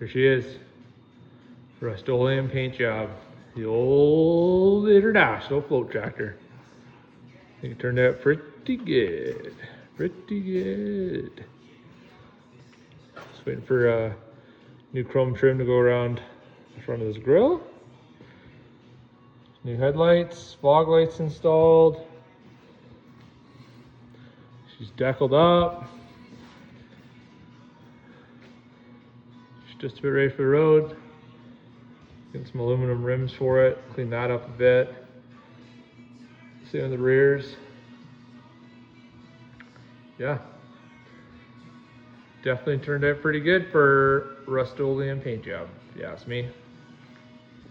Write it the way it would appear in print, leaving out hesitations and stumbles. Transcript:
Here she is. Rust-Oleum paint job. The old International float tractor. I think it turned out pretty good. Pretty good. Just waiting for new chrome trim to go around the front of this grill. New headlights, fog lights installed. She's deckled up. She's just about ready for the road. Getting some aluminum rims for it. Clean that up a bit. Same on the rears. Yeah. Definitely turned out pretty good for Rust-Oleum paint job, if you ask me.